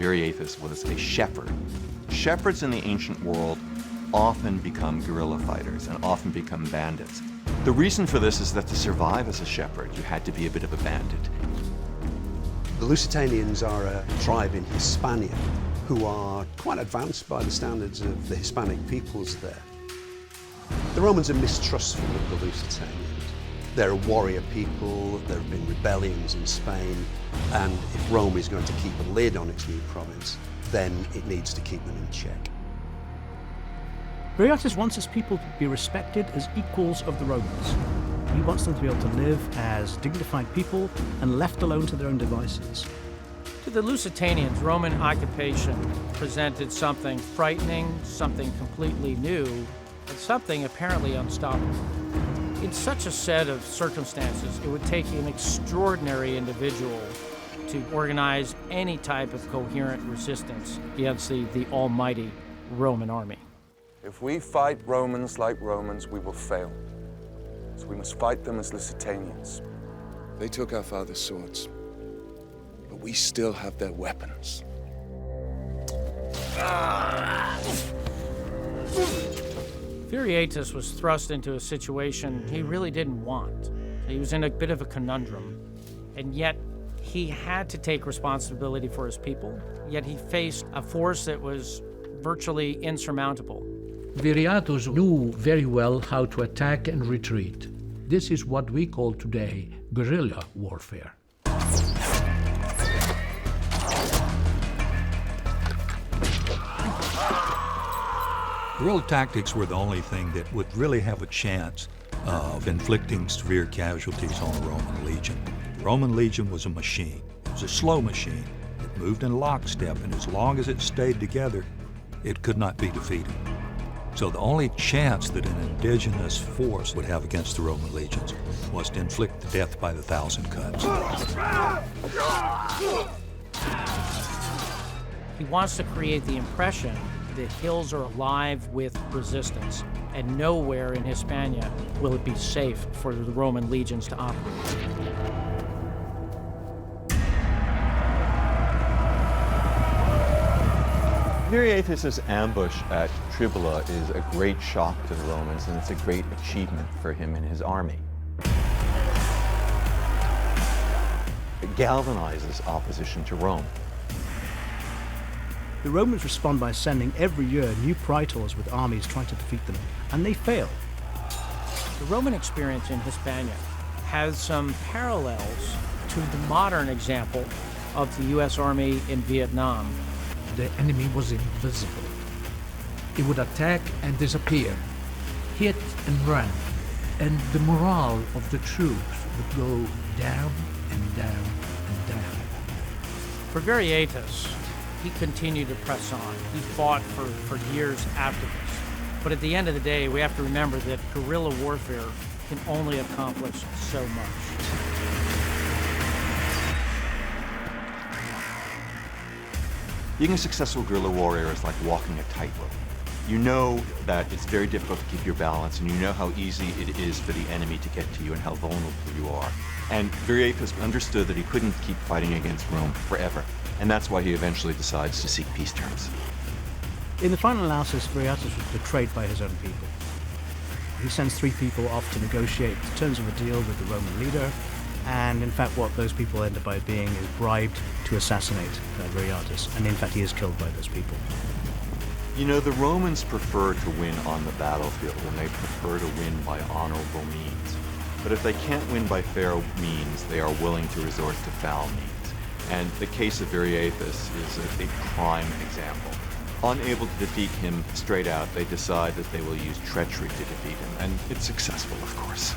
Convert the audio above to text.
Viriathus was a shepherd. Shepherds in the ancient world often become guerrilla fighters and often become bandits. The reason for this is that to survive as a shepherd, you had to be a bit of a bandit. The Lusitanians are a tribe in Hispania who are quite advanced by the standards of the Hispanic peoples there. The Romans are mistrustful of the Lusitanians. They're a warrior people, there have been rebellions in Spain, and if Rome is going to keep a lid on its new province, then it needs to keep them in check. Viriathus wants his people to be respected as equals of the Romans. He wants them to be able to live as dignified people and left alone to their own devices. To the Lusitanians, Roman occupation presented something frightening, something completely new, and something apparently unstoppable. In such a set of circumstances, it would take an extraordinary individual to organize any type of coherent resistance against the almighty Roman army. If we fight Romans like Romans, we will fail. So we must fight them as Lusitanians. They took our father's swords, but we still have their weapons. Viriathus was thrust into a situation he really didn't want. He was in a bit of a conundrum, and yet he had to take responsibility for his people, yet he faced a force that was virtually insurmountable. Viriathus knew very well how to attack and retreat. This is what we call today guerrilla warfare. Guerrilla tactics were the only thing that would really have a chance of inflicting severe casualties on a Roman legion. The Roman legion was a machine. It was a slow machine. It moved in lockstep, and as long as it stayed together, it could not be defeated. So the only chance that an indigenous force would have against the Roman legions was to inflict death by the 1,000 cuts. He wants to create the impression the hills are alive with resistance, and nowhere in Hispania will it be safe for the Roman legions to operate. Viriathus' ambush at Tribula is a great shock to the Romans, and it's a great achievement for him and his army. It galvanizes opposition to Rome. The Romans respond by sending every year new praetors with armies trying to defeat them, and they fail. The Roman experience in Hispania has some parallels to the modern example of the U.S. Army in Vietnam. The enemy was invisible. He would attack and disappear, hit and run, and the morale of the troops would go down and down and down. For Viriathus, he continued to press on. He fought for years after this. But at the end of the day, we have to remember that guerrilla warfare can only accomplish so much. Being a successful guerrilla warrior is like walking a tightrope. You know that it's very difficult to keep your balance, and you know how easy it is for the enemy to get to you and how vulnerable you are. And Viriathus understood that he couldn't keep fighting against Rome forever, and that's why he eventually decides to seek peace terms. In the final analysis, Viriathus was betrayed by his own people. He sends 3 people off to negotiate the terms of a deal with the Roman leader, and in fact what those people end up by being is bribed to assassinate Viriathus, and in fact he is killed by those people. You know, the Romans prefer to win on the battlefield, and they prefer to win by honorable means. But if they can't win by fair means, they are willing to resort to foul means. And the case of Viriathus is a prime example. Unable to defeat him straight out, they decide that they will use treachery to defeat him, and it's successful, of course.